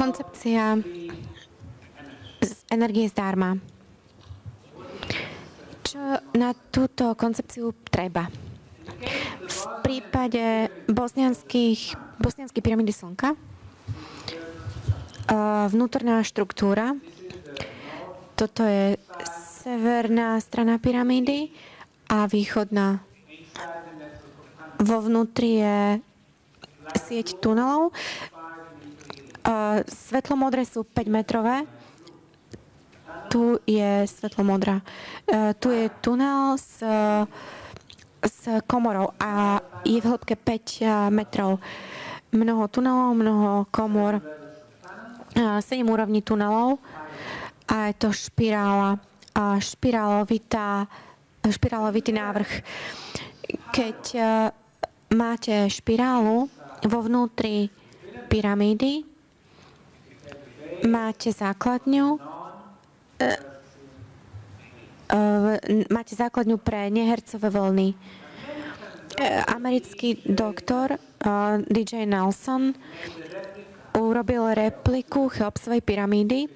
Koncepcia energie zdarma. Čo na túto koncepciu treba? V prípade bosnianskej pyramídy slnka vnútorná štruktúra, toto je severná strana pyramídy a východná. Vo vnútri je sieť tunelov. Svetlomodré sú 5-metrové. Tu je svetlomodrá. Tu je tunel s komorou a je v hĺbke 5 metrov. Mnoho tunelov, mnoho komor, 7 úrovní tunelov a je to špirála. Špirálovitý návrh. Keď máte špirálu vo vnútri pyramídy, máte základňu pre nehercové vlny. Americký doktor DJ Nelson urobil repliku Cheopsovej pyramídy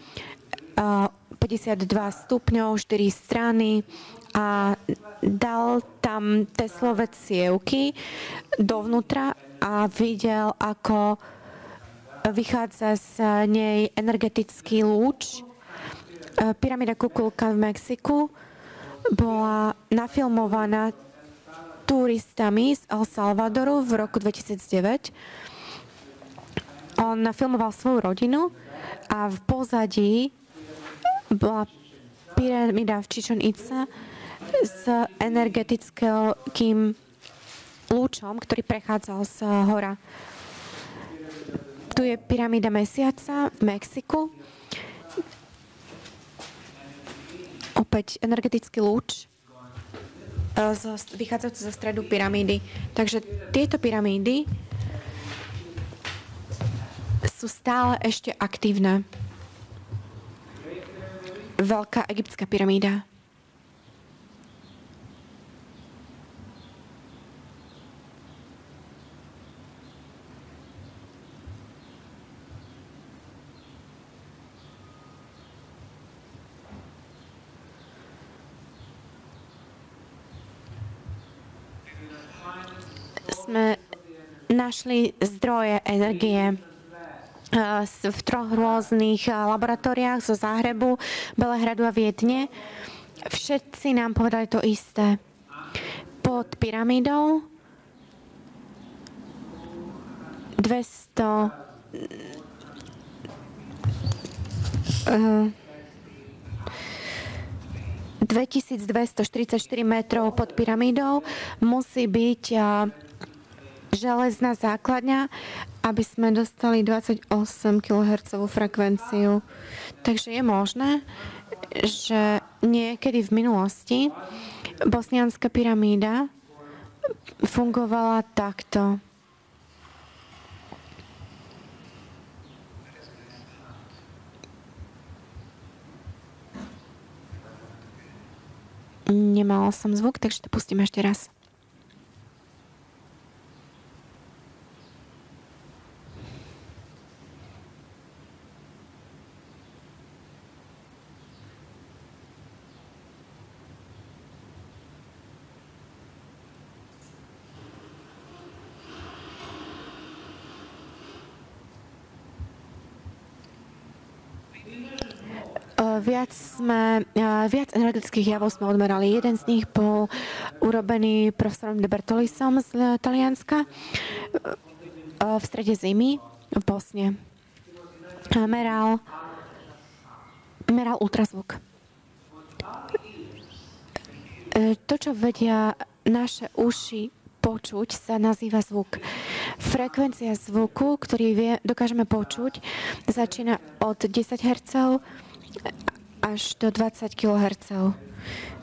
52 stupňov, 4 strany a dal tam Teslove cievky dovnútra a videl, ako vychádza z nej energetický lúč. Pyramída Kukulka v Mexiku bola nafilmovaná turistami z El Salvadoru v roku 2009. On nafilmoval svoju rodinu a v pozadí bola pyramída v Chichen Itza s energetickým lúčom, ktorý prechádzal z hora. Tu je pyramída Mesiaca v Mexiku. Opäť energetický lúč vychádzajúci zo stredu pyramídy. Takže tieto pyramídy sú stále ešte aktívne. Veľká egyptská pyramída. Sme našli zdroje energie v 3 rôznych laboratóriách zo Záhrebu, Belehradu a Viedne. Všetci nám povedali to isté. Pod pyramídou 2244 metrov pod pyramídou musí byť železná základňa, aby sme dostali 28 kHz frekvenciu. Takže je možné, že niekedy v minulosti bosnianská pyramída fungovala takto. Nemala som zvuk, takže to pustím ešte raz. Viac energetických javov sme odmerali. Jeden z nich bol urobený profesorom De Bertolisom z Talianska v strede zimy v Bosne. Meral ultrazvuk. To, čo vedia naše uši počuť, sa nazýva zvuk. Frekvencia zvuku, ktorý dokážeme počuť, začína od 10 Hz až do 20 kHz.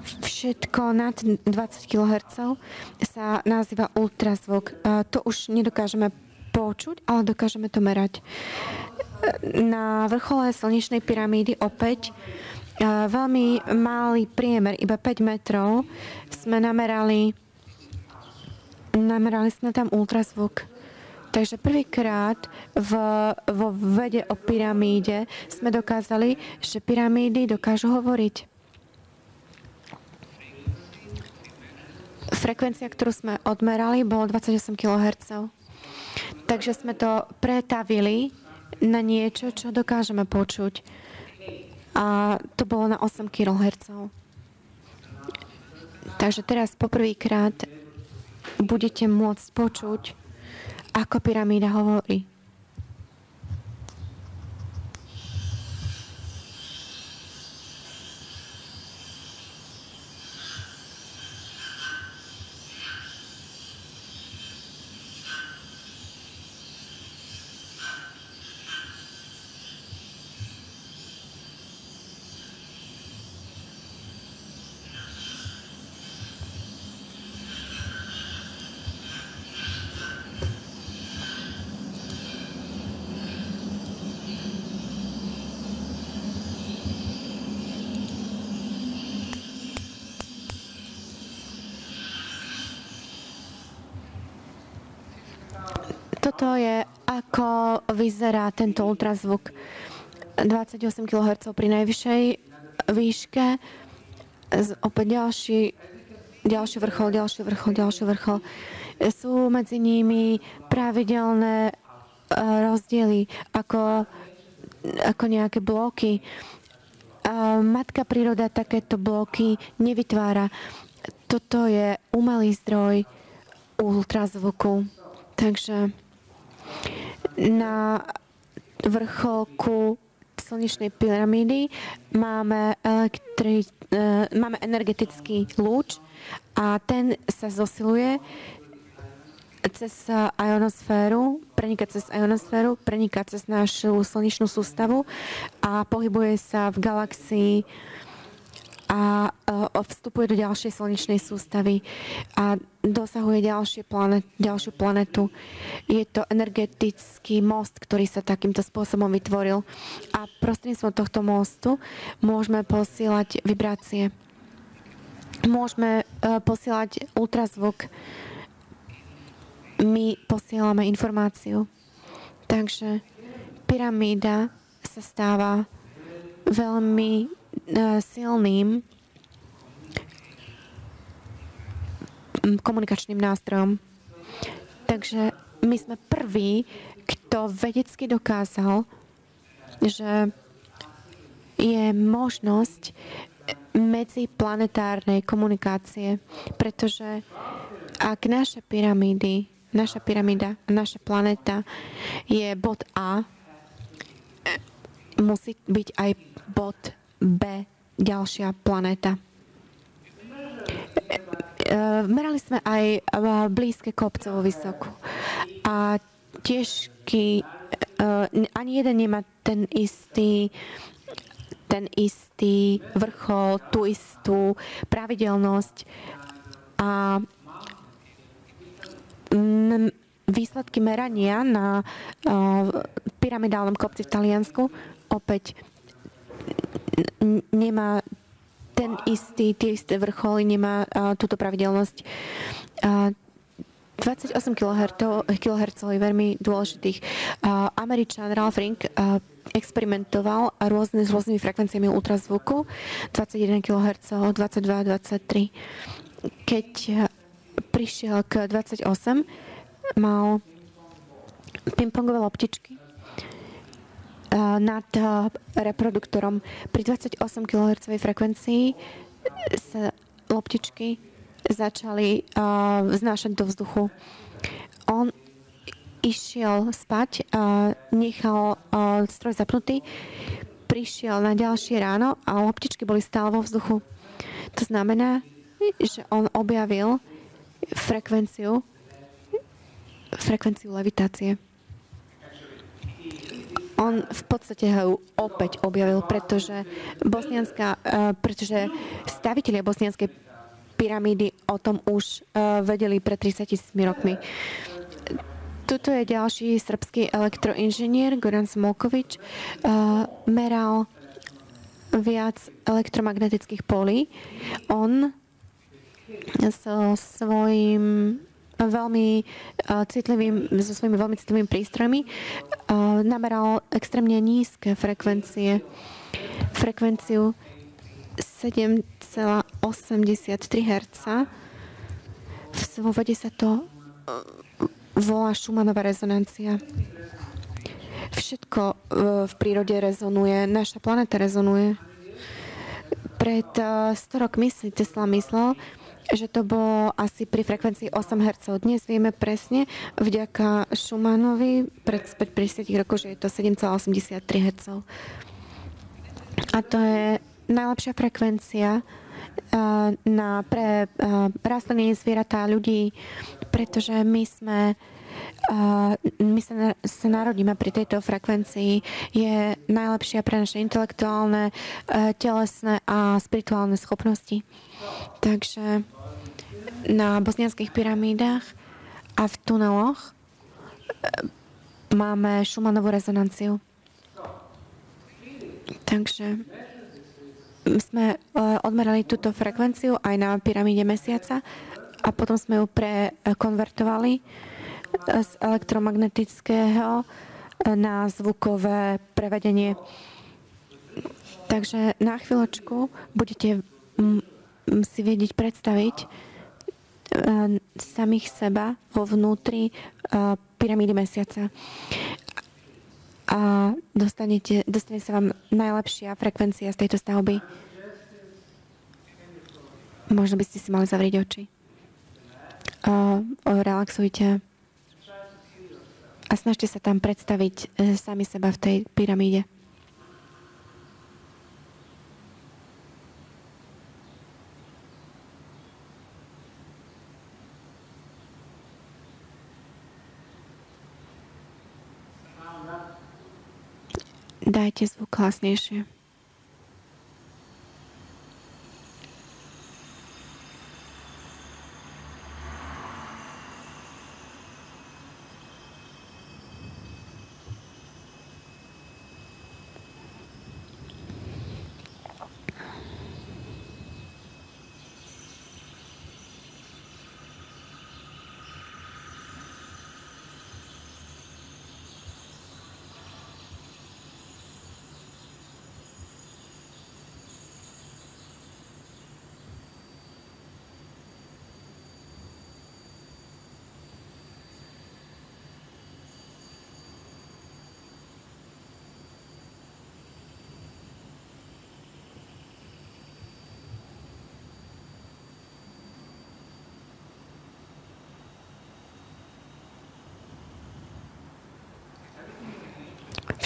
Všetko nad 20 kHz sa nazýva ultrazvuk. To už nedokážeme počuť, ale dokážeme to merať. Na vrchole slnečnej pyramídy opäť veľmi malý priemer, iba 5 metrov, sme namerali sme tam ultrazvuk. Takže prvýkrát vo vede o pyramíde sme dokázali, že pyramídy dokážu hovoriť. Frekvencia, ktorú sme odmerali, bolo 28 kHz. Takže sme to pretavili na niečo, čo dokážeme počuť. A to bolo na 8 kHz. Takže teraz poprvýkrát budete môcť počuť, ako pyramída hovorí. Toto je, ako vyzerá tento ultrazvuk. 28 kHz pri najvyššej výške. Opäť ďalší vrchol. Sú medzi nimi pravidelné rozdiely, ako nejaké bloky. Matka príroda takéto bloky nevytvára. Toto je umelý zdroj ultrazvuku. Takže na vrcholku slnečnej pyramídy máme energetický lúč a ten sa zosiluje cez ionosféru, preniká cez našu slnečnú sústavu a pohybuje sa v galaxii a vstupuje do ďalšej slnečnej sústavy a dosahuje ďalšiu planetu. Je to energetický most, ktorý sa takýmto spôsobom vytvoril. A prostredníctvom tohto mostu môžeme posielať vibrácie. Môžeme posielať ultrazvuk. My posielame informáciu. Takže pyramída sa stáva veľmi silným komunikačným nástrojom. Takže my sme prví, kto vedecky dokázal, že je možnosť medziplanetárnej komunikácie, pretože ak naša pyramída, naša planéta je bod A, musí byť aj bod B, ďalšia planéta. Merali sme aj blízke kopce vo Visoku. A tiež ani jeden nemá ten istý vrchol, tú istú pravidelnosť. A výsledky merania na pyramidálnom kopci v Taliansku opäť nemá tie isté vrcholy, nemá túto pravidelnosť. 28 kHz je veľmi dôležitých. Američan Ralph Ring experimentoval s rôznymi frekvenciami ultrazvuku, 21 kHz, 22, 23. Keď prišiel k 28, mal pingpongové loptičky nad reproduktorom. Pri 28 kHz frekvencii sa loptičky začali vznášať do vzduchu. On išiel spať, nechal stroj zapnutý, prišiel na ďalšie ráno a loptičky boli stále vo vzduchu. To znamená, že on objavil frekvenciu levitácie. On v podstate ho opäť objavil, pretože stavitelia bosnianskej pyramídy o tom už vedeli pred 30 000 rokmi. Tuto je ďalší srbský elektroinžinier Goran Smolkovič. Meral viac elektromagnetických polí. On so svojím veľmi so svojimi veľmi citlivými prístrojmi nameral extrémne nízke frekvenciu 7,83 Hz. Vo vede sa to volá Schumannová rezonancia. Všetko v prírode rezonuje, naša planéta rezonuje. Pred 100 rokmi si Tesla myslel, že to bolo asi pri frekvencii 8 Hz. Dnes vieme presne, vďaka Schumannovi pred 50 rokov, že je to 7,83 Hz. A to je najlepšia frekvencia pre rastliny, zvieratá, ľudí, pretože my sa narodíme pri tejto frekvencii. Je najlepšia pre naše intelektuálne, telesné a spirituálne schopnosti. Takže na bosnianskych pyramídach a v tuneloch máme Schumannovú rezonanciu. Takže sme odmerali túto frekvenciu aj na pyramíde mesiaca a potom sme ju prekonvertovali z elektromagnetického na zvukové prevedenie. Takže na chvíľočku budete si vedieť predstaviť samých seba vo vnútri pyramídy mesiaca. A dostane sa vám najlepšia frekvencia z tejto stavby. Možno by ste si mali zavrieť oči. Relaxujte. A snažte sa tam predstaviť sami seba v tej pyramíde. Dajte zvuk hlasnejšie.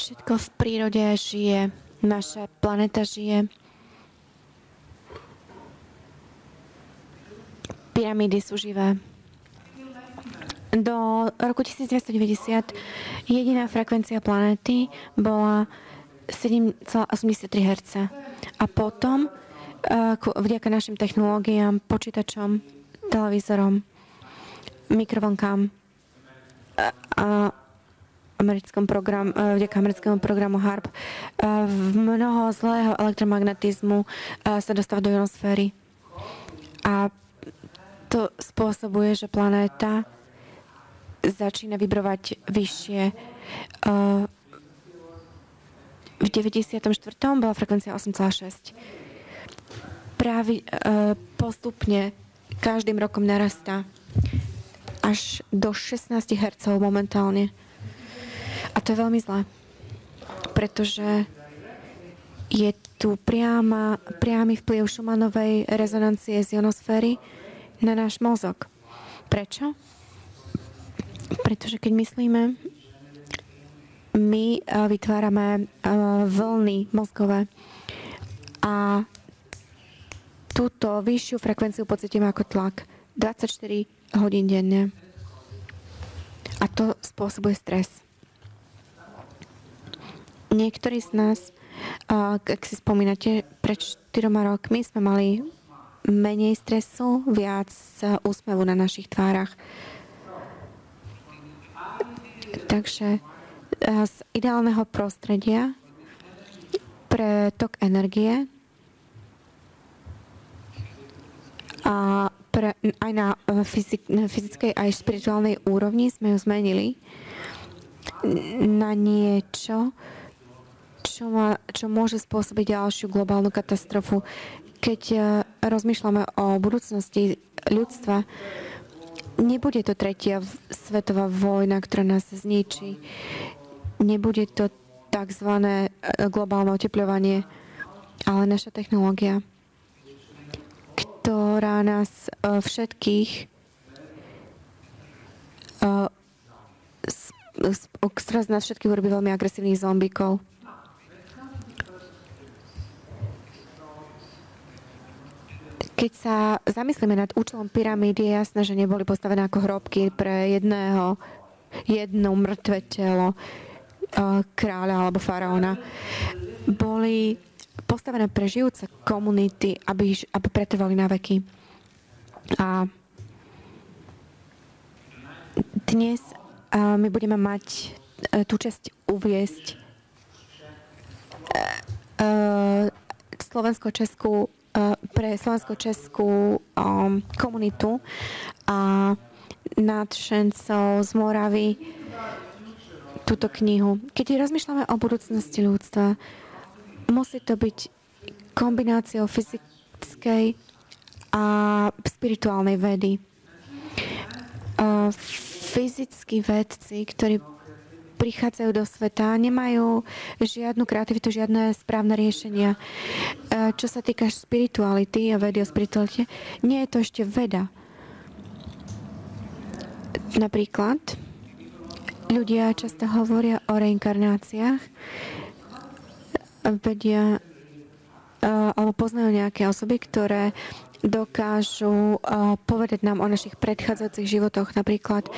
Všetko v prírode žije. Naša planéta žije. Pyramídy sú živé. Do roku 1990 jediná frekvencia planéty bola 7,83 Hz. A potom, vďaka našim technológiám, počítačom, televízorom, mikrovlnkám a vďaka americkému programu HARP, mnoho zlého elektromagnetizmu sa dostáva do ionosféry. A to spôsobuje, že planéta začína vibrovať vyššie. V 94. bola frekvencia 8,6. Postupne každým rokom narastá až do 16 Hz momentálne. A to je veľmi zlé, pretože je tu priamy vplyv Schumannovej rezonancie z ionosféry na náš mozog. Prečo? Pretože keď myslíme, my vytvárame vlny mozgové a túto vyššiu frekvenciu pocítime ako tlak 24 hodín denne. A to spôsobuje stres. Niektorí z nás, ak si spomínate, pred 4 rokmi sme mali menej stresu, viac úsmevu na našich tvárach. Takže z ideálneho prostredia pre tok energie a aj na fyzickej aj spirituálnej úrovni sme ju zmenili na niečo, čo môže spôsobiť ďalšiu globálnu katastrofu. Keď rozmýšľame o budúcnosti ľudstva, nebude to tretia svetová vojna, ktorá nás zničí. Nebude to tzv. Globálne otepľovanie, ale naša technológia, ktorá nás všetkých ktorá z nás všetkých urobí veľmi agresívnych zombíkov. Keď sa zamyslíme nad účelom pyramíd, je jasné, že neboli postavené ako hrobky pre jedno mŕtve telo kráľa alebo faraóna. Boli postavené pre žijúce komunity, aby pretrvali na veky. A dnes my budeme mať tú časť uviesť pre slovensko-českú komunitu a nadšencov z Moravy túto knihu. Keď rozmýšľame o budúcnosti ľudstva, musí to byť kombináciou fyzickej a spirituálnej vedy. Fyzickí vedci, ktorí prichádzajú do sveta, nemajú žiadnu kreativitu, žiadne správne riešenia. Čo sa týka spirituality a vedy o spiritualite, nie je to ešte veda. Napríklad, ľudia často hovoria o reinkarnáciách, vedia alebo poznajú nejaké osoby, ktoré dokážu povedať nám o našich predchádzajúcich životoch. Napríklad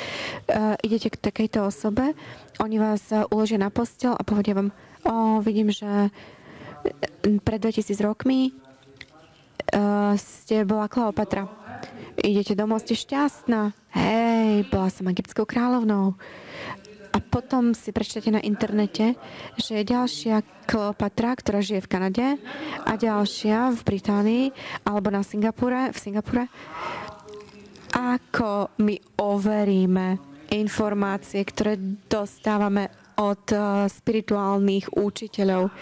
idete k takejto osobe, oni vás uložia na posteľ a povedia vám, vidím, že pred 2000 rokmi ste bola Kleopatra. Idete domov, ste šťastná. Hej, bola som egyptskou kráľovnou. A potom si prečítate na internete, že je ďalšia Kleopatra, ktorá žije v Kanade a ďalšia v Británii alebo v Singapure. Ako my overíme informácie, ktoré dostávame od spirituálnych učiteľov?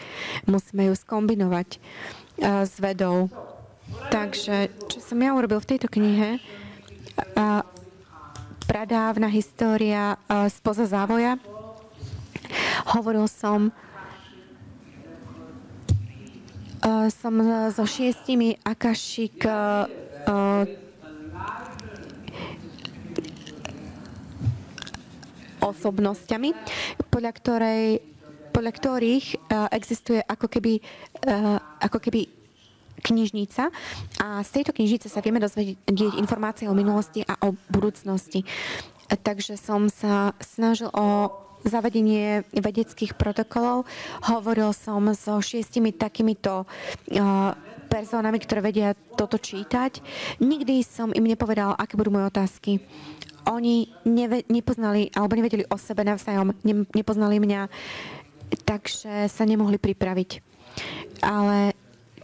Musíme ju skombinovať s vedou. Takže, čo som ja urobil v tejto knihe, pradávna história spoza závoja. Hovoril som so 6 akašik osobnosťami, podľa ktorých existuje ako keby knižnica a z tejto knižnice sa vieme dozvedieť informácie o minulosti a o budúcnosti. Takže som sa snažil o zavedenie vedeckých protokolov. Hovoril som so 6 takýmito personami, ktoré vedia toto čítať. Nikdy som im nepovedal, aké budú moje otázky. Oni nepoznali alebo nevedeli o sebe navzájom, nepoznali mňa, takže sa nemohli pripraviť. Ale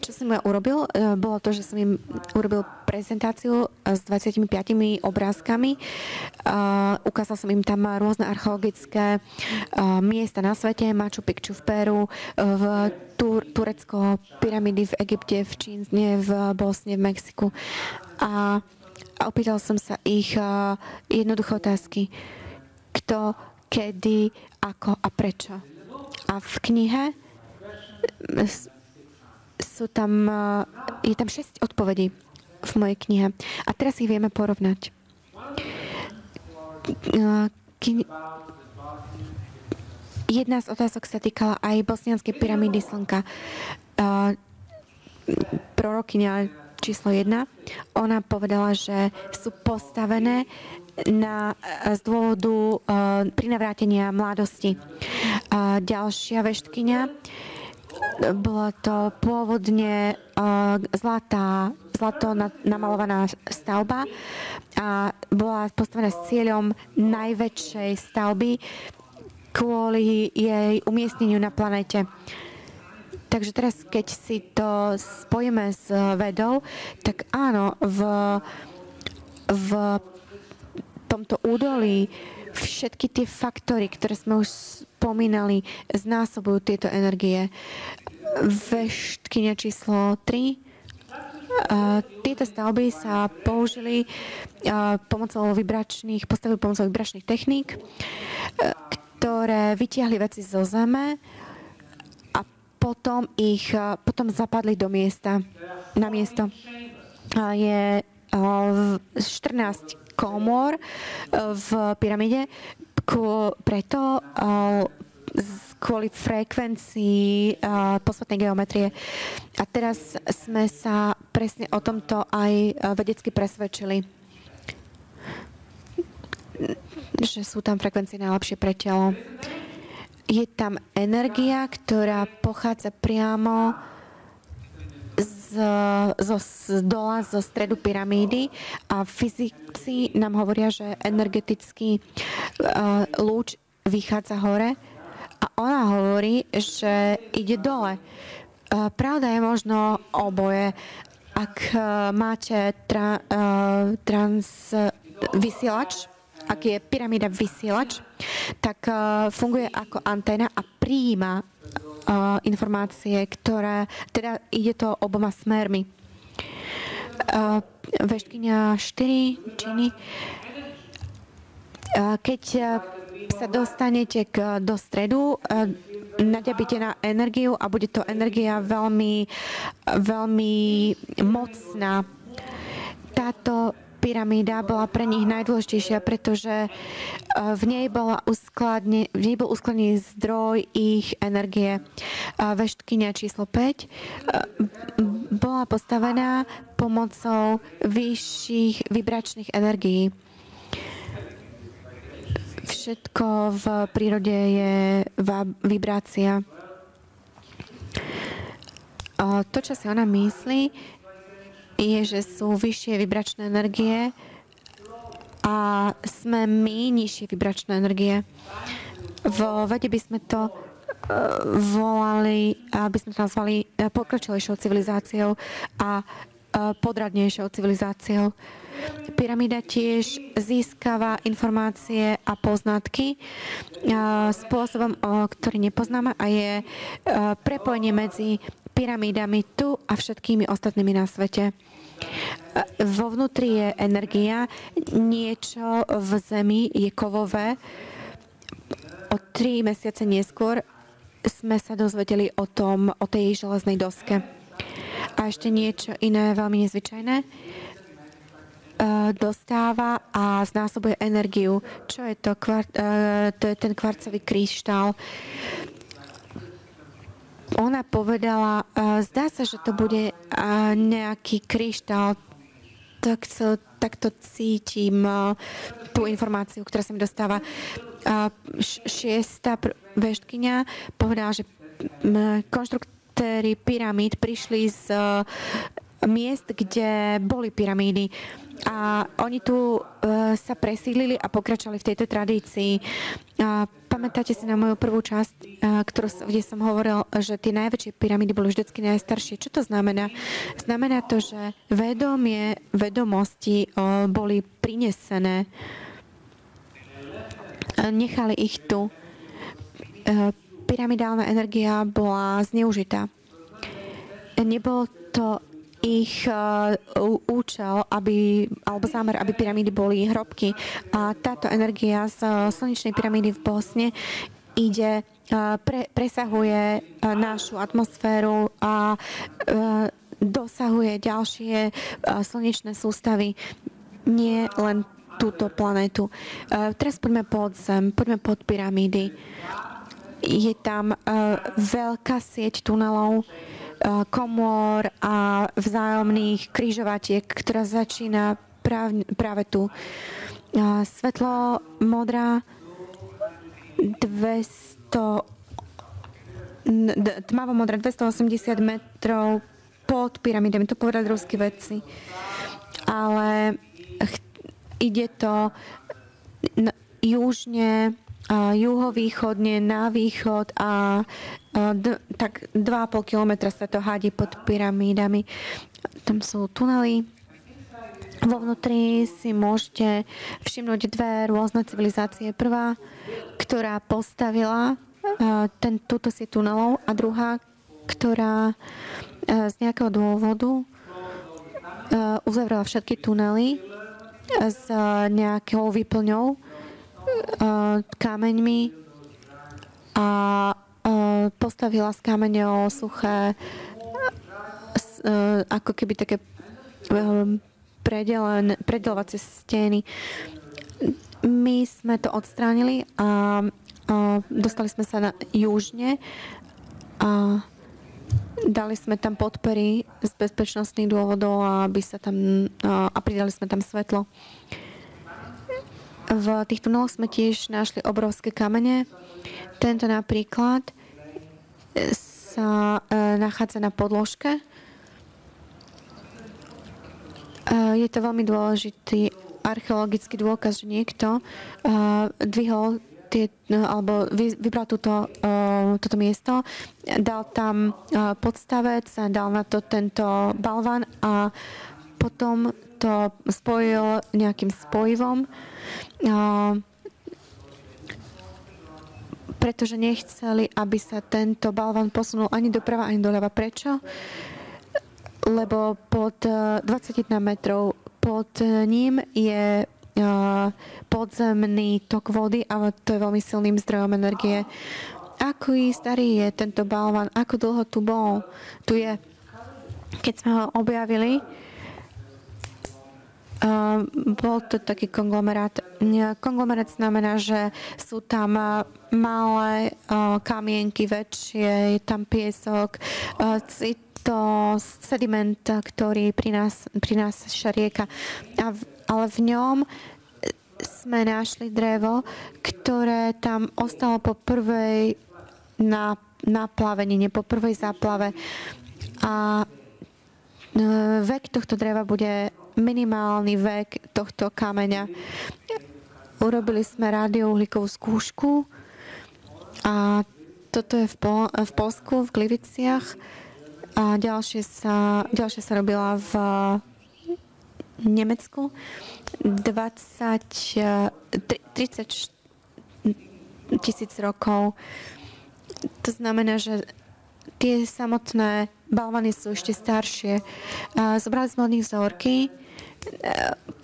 čo som ja urobil, bolo to, že som im urobil prezentáciu s 25 obrázkami. Ukázal som im tam rôzne archeologické miesta na svete, Machu Picchu v Peru, v Turecko, pyramídy v Egypte, v Číne, v Bosne, v Mexiku. A opýtal som sa ich jednoduché otázky. Kto, kedy, ako a prečo. A v knihe je tam 6 odpovedí v mojej knihe. A teraz ich vieme porovnať. Jedna z otázok sa týkala aj bosnianskej pyramídy slnka. Prorokyňa číslo 1, ona povedala, že sú postavené z dôvodu prinavrátenia mladosti. Ďalšia veštkyňa, bola to pôvodne zlato namalovaná stavba a bola postavená s cieľom najväčšej stavby kvôli jej umiestneniu na planete. Takže teraz, keď si to spojíme s vedou, tak áno, v v tomto údolí všetky tie faktory, ktoré sme už spomínali, znásobujú tieto energie. Veštkyňa číslo 3. Tieto stavby sa použili pomocou vibračných techník, ktoré vytiahli veci zo zeme a potom zapadli na miesto. Je 14 komôr v pyramíde, preto kvôli frekvencii posvetnej geometrie. A teraz sme sa presne o tomto aj vedecky presvedčili, že sú tam frekvencie najlepšie pre telo. Je tam energia, ktorá pochádza priamo z dola, zo stredu pyramídy a fyzici nám hovoria, že energetický lúč vychádza hore a ona hovorí, že ide dole. Pravda je možno oboje. Ak máte vysielač, ak je pyramída vysielač, tak funguje ako anténa a prijíma informácie, ktoré, teda ide to oboma smermi. Veštkyňa 4 činy. Keď sa dostanete do stredu, naďabíte na energiu a bude to energia veľmi, veľmi mocná. Táto pyramída bola pre nich najdôležitejšia, pretože v nej bol uskladnený zdroj ich energie. Veštkyňa číslo 5 bola postavená pomocou vyšších vibračných energií. Všetko v prírode je vibrácia. To, čo si ona myslí, je, že sú vyššie vibračné energie a sme my nižšie vibračné energie. Vo vede by sme to nazvali pokročilejšou civilizáciou a podradnejšou civilizáciou. Pyramída tiež získava informácie a poznatky spôsobom, ktorý nepoznáme, a je prepojenie medzi pyramídami tu a všetkými ostatnými na svete. Vo vnútri je energia, niečo v zemi je kovové. O 3 mesiace neskôr sme sa dozvedeli o tej železnej doske. A ešte niečo iné veľmi nezvyčajné. Dostáva a znásobuje energiu. Čo je to? To je ten kvarcový kryštál. Ona povedala, zdá sa, že to bude nejaký kryštál. Tak to cítim, tú informáciu, ktorá sa mi dostáva. 6. veštkyňa povedala, že konštruktéri pyramíd prišli z miest, kde boli pyramídy. A oni tu sa presídlili a pokračovali v tejto tradícii. Pamätáte si na moju prvú časť, kde som hovoril, že tie najväčšie pyramídy boli vždycky najstaršie. Čo to znamená? Znamená to, že vedomosti boli prinesené. Nechali ich tu. Pyramidálna energia bola zneužitá. Nebol to ich účel, alebo zámer, aby pyramídy boli hrobky. A táto energia z slnečnej pyramídy v Bosne presahuje našu atmosféru a dosahuje ďalšie slnečné sústavy, nie len túto planétu. Teraz poďme pod zem, poďme pod pyramídy. Je tam veľká sieť tunelov, komôr a vzájomných križovatiek, ktorá začína práve tu. Svetlo modrá 280 metrov pod pyramidami. To povedali ruskí vedci. Ale ide to južne, juhovýchodne, na východ a tak 2,5 kilometra sa to hádí pod pyramídami. Tam sú tunely Vo vnútri si môžete všimnúť dve rôzne civilizácie. Prvá, ktorá postavila túto sieť tunelov, a druhá, ktorá z nejakého dôvodu uzavrela všetky tunely s nejakou výplňou, kameňmi a postavila z kameňov suché ako keby také predeľovacie steny. My sme to odstránili a dostali sme sa na južne a dali sme tam podpery z bezpečnostných dôvodov, aby sa tam, a pridali sme tam svetlo. V tých tuneloch sme tiež našli obrovské kamene. Tento napríklad sa nachádza na podložke. Je to veľmi dôležitý archeologický dôkaz, že niekto dvihol alebo vybral toto miesto, dal tam podstavec, dal na to tento balvan a potom to spojil nejakým spojivom, pretože nechceli, aby sa tento balvan posunul ani doprava, ani doľava. Prečo? Lebo pod 21 metrov pod ním je podzemný tok vody, ale to je veľmi silným zdrojom energie. Ako starý je tento balvan? Ako dlho tu bol? Tu je. Keď sme ho objavili, bol to taký konglomerát. Konglomerát znamená, že sú tam malé kamienky, väčšie, je tam piesok, to sediment, ktorý prináša rieka. Ale v ňom sme našli drevo, ktoré tam ostalo po prvej naplavení, po prvej záplave. A vek tohto dreva bude minimálny vek tohto kameňa. Urobili sme radiouhlíkovú skúšku a toto je v Poľsku, v Gliviciach. A ďalšie sa robila v Nemecku. 30 tisíc rokov. To znamená, že tie samotné balvany sú ešte staršie. Zobrali sme od nich vzorky,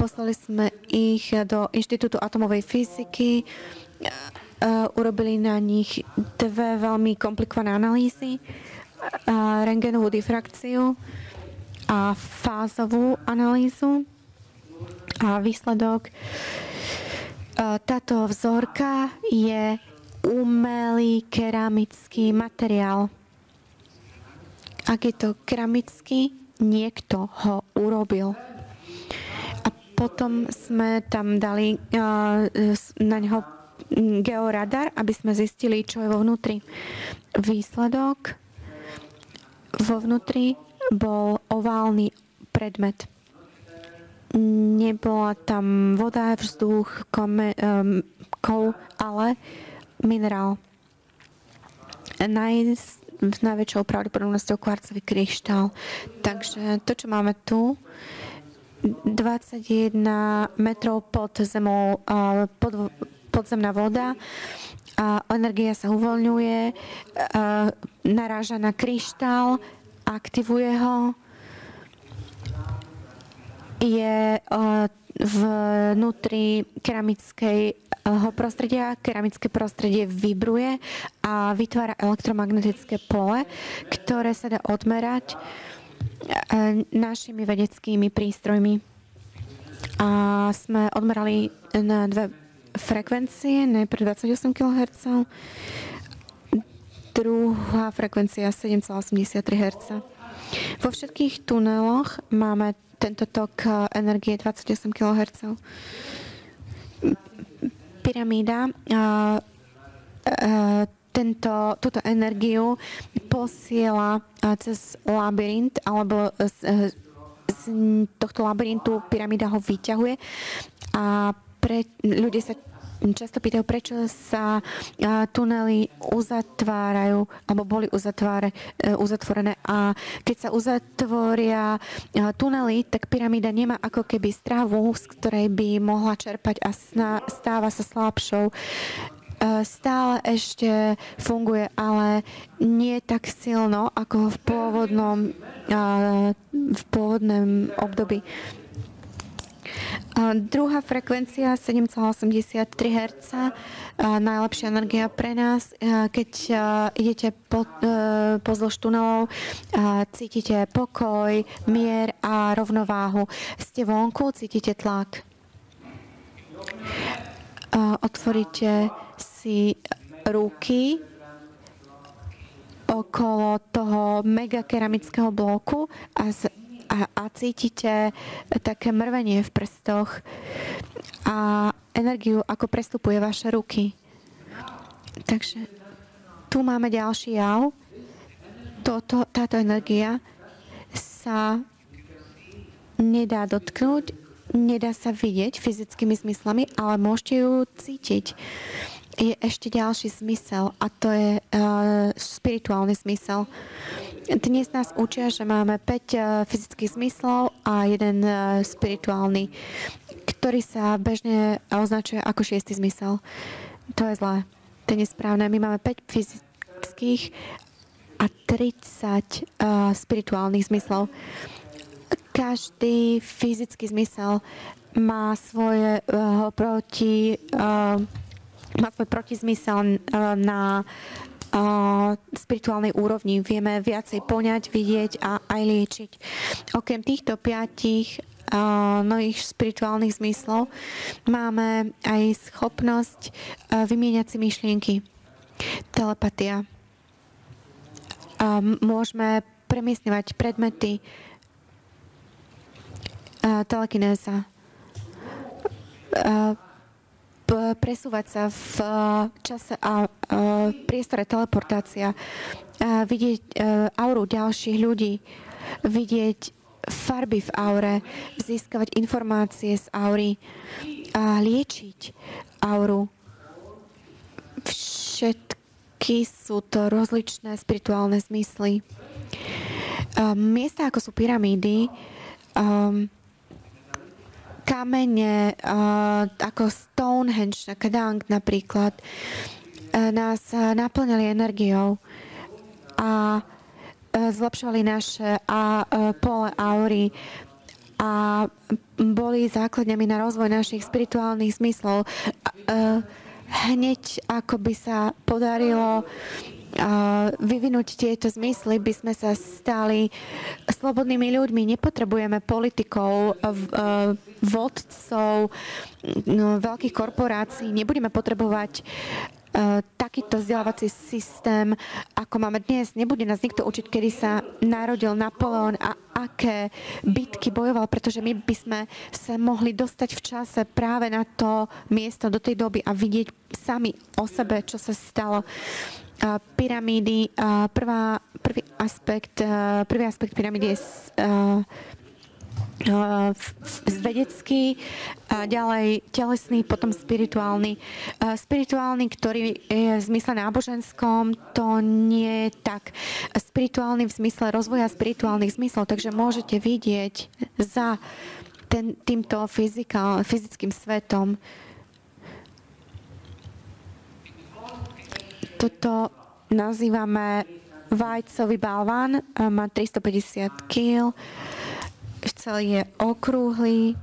poslali sme ich do Inštitútu atomovej fyziky, urobili na nich dve veľmi komplikované analýzy, rentgenovú difrakciu a fázovú analýzu. A výsledok, táto vzorka je umelý keramický materiál. Ak je to keramický, niekto ho urobil. A potom sme tam dali na neho georadar, aby sme zistili, čo je vo vnútri. Výsledok: vo vnútri bol oválny predmet. Nebola tam voda, vzduch, kov, ale minerál. S najväčšou pravdepodobnosťou kvarcový kryštál. Takže to, čo máme tu, 21 metrov pod zemou, podzemná voda, a energia sa uvoľňuje, naráža na kryštál, aktivuje ho, je vnútri keramického prostredia. Keramické prostredie vibruje a vytvára elektromagnetické pole, ktoré sa dá odmerať našimi vedeckými prístrojmi. A sme odmerali na dve frekvencie, najprv 28 kHz, druhá frekvencia 7,83 Hz. Vo všetkých tuneloch máme tento tok energie 28 kHz. Pyramída túto energiu posiela cez labyrint, alebo z tohto labyrintu pyramída ho vyťahuje a ľudia sa často pýtajú, prečo sa tunely uzatvárajú, alebo boli uzatvorené. A keď sa uzatvoria tunely, tak pyramída nemá ako keby stravu, z ktorej by mohla čerpať a stáva sa slabšou. Stále ešte funguje, ale nie tak silno ako v pôvodnom období. Druhá frekvencia 7,83 Hz, najlepšia energia pre nás. Keď idete pozdĺž tunelov, cítite pokoj, mier a rovnováhu. Ste vonku, cítite tlak. Otvoríte si ruky okolo toho megakeramického bloku a cítite také mrvenie v prstoch a energiu, ako prestupuje vaše ruky. Takže tu máme ďalší jav. Táto energia sa nedá dotknúť, nedá sa vidieť fyzickými zmyslami, ale môžete ju cítiť. Je ešte ďalší zmysel a to je spirituálny zmysel. Dnes nás učia, že máme 5 fyzických zmyslov a jeden spirituálny, ktorý sa bežne označuje ako 6. zmysel. To je zlé. To je nesprávne. My máme 5 fyzických a 30 spirituálnych zmyslov. Každý fyzický zmysel má svoj protizmysel na spirituálnej úrovni. Vieme viacej poňať, vidieť a aj liečiť. Okrem týchto 5 nových spirituálnych zmyslov máme aj schopnosť vymieňať si myšlienky. Telepatia. Môžeme premiestňovať predmety. Telekinéza. Presúvať sa v čase a priestore, teleportácia, vidieť auru ďalších ľudí, vidieť farby v aure, získavať informácie z aury a liečiť auru. Všetky sú to rozličné spirituálne zmysly. Miesta, ako sú pyramídy, kamene, ako Stonehenge, Kadang napríklad, nás naplňali energiou a zlepšovali naše pole aury a boli základňami na rozvoj našich spirituálnych zmyslov. Hneď ako by sa podarilo vyvinúť tieto zmysly, by sme sa stali slobodnými ľuďmi. Nepotrebujeme politikov, vodcov, veľkých korporácií. Nebudeme potrebovať takýto vzdelávací systém, ako máme dnes. Nebude nás nikto učiť, kedy sa narodil Napoleon a aké bitky bojoval, pretože my by sme sa mohli dostať v čase práve na to miesto, do tej doby a vidieť sami o sebe, čo sa stalo. Pyramídy, prvý aspekt pyramídy je vedecký, ďalej telesný, potom spirituálny. Spirituálny, ktorý je v zmysle náboženskom, to nie je tak. Spirituálny v zmysle rozvoja spirituálnych zmyslov, takže môžete vidieť za týmto fyzickým svetom. Toto nazývame vajcový balván, má 350 kg, celý je okrúhly,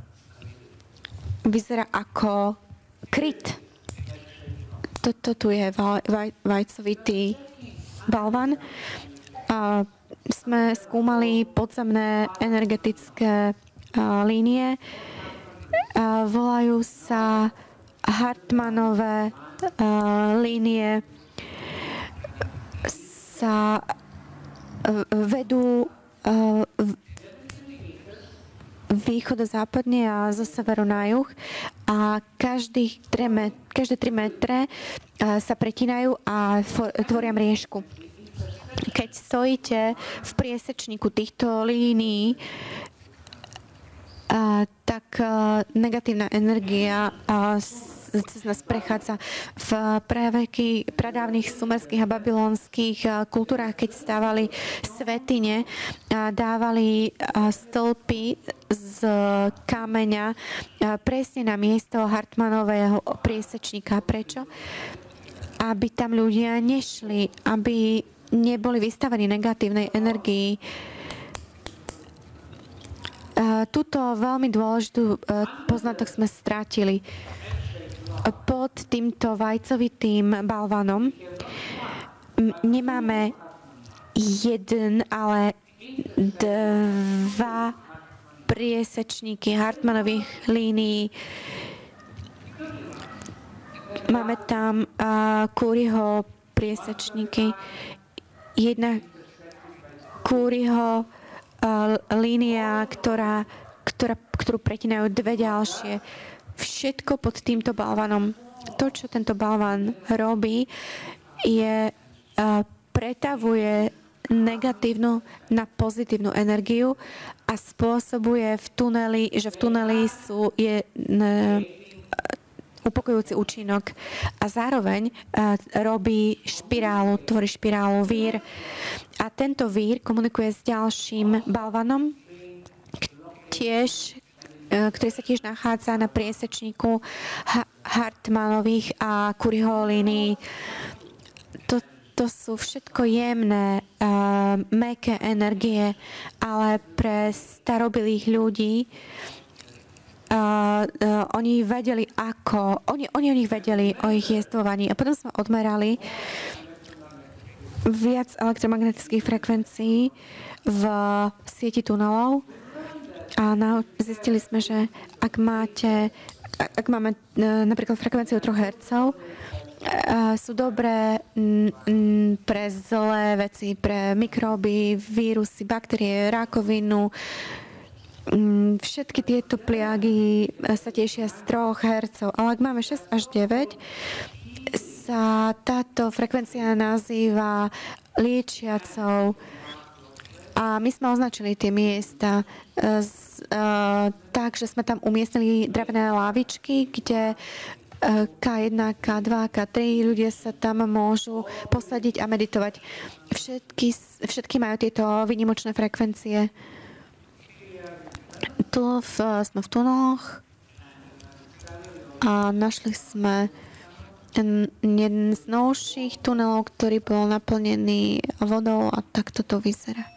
vyzerá ako kryt. Toto tu je vajcovitý balván. Sme skúmali podzemné energetické línie. Volajú sa Hartmannové línie. Sa vedú východo-západne a zo severu na juh a každé 3 metre sa pretínajú a tvoria mriežku. Keď stojíte v priesečníku týchto línií, tak negatívna energia cez nás prechádza. V pradávnych sumerských a babylonských kultúrách, keď stávali svätyne, dávali stĺpy z kameňa presne na miesto Hartmanového priesečníka. Prečo? Aby tam ľudia nešli, aby neboli vystavení negatívnej energii. Túto veľmi dôležitú poznatok sme strátili. Pod týmto vajcovitým balvanom nemáme jeden, ale dva priesečníky Hartmanových línií. Máme tam Kúriho priesečníky. Jedna Kúriho línia, ktorú pretínajú dve ďalšie. Všetko pod týmto balvanom. To, čo tento balvan robí, je pretavuje negatívnu na pozitívnu energiu a spôsobuje že v tuneli je upokojujúci účinok a zároveň tvorí špirálu vír. A tento vír komunikuje s ďalším balvanom, ktorý sa tiež nachádza na priesečníku Hartmanových a Kúriho línií. To sú všetko jemné, mäkké energie, ale pre starobilých ľudí oni vedeli oni o nich vedeli, o ich jestvovaní. A potom sme odmerali viac elektromagnetických frekvencií v sieti tunelov a zistili sme, že ak máme napríklad frekvenciu 3 Hz, sú dobré pre zlé veci, pre mikróby, vírusy, baktérie, rakovinu. Všetky tieto pliagy sa tešia z 3 Hz, ale ak máme 6 až 9, sa táto frekvencia nazýva liečiacou. A my sme označili tie miesta tak, že sme tam umiestnili drevené lávičky, kde K1, K2, K3 ľudia sa tam môžu posadiť a meditovať. Všetky majú tieto výnimočné frekvencie. Sme v tuneloch a našli sme jeden z novších tunelov, ktorý bol naplnený vodou a takto to vyzerá.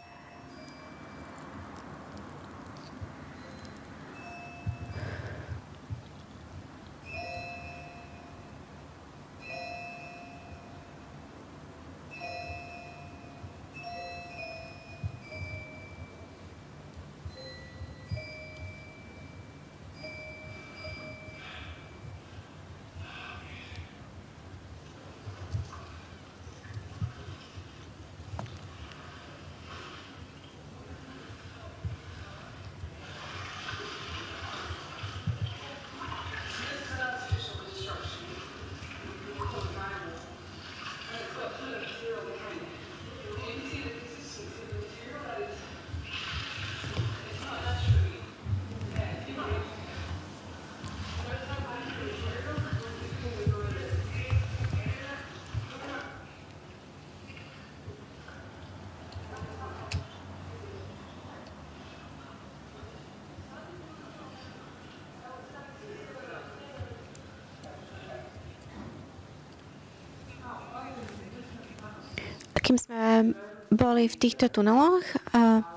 Kým sme boli v týchto tuneloch,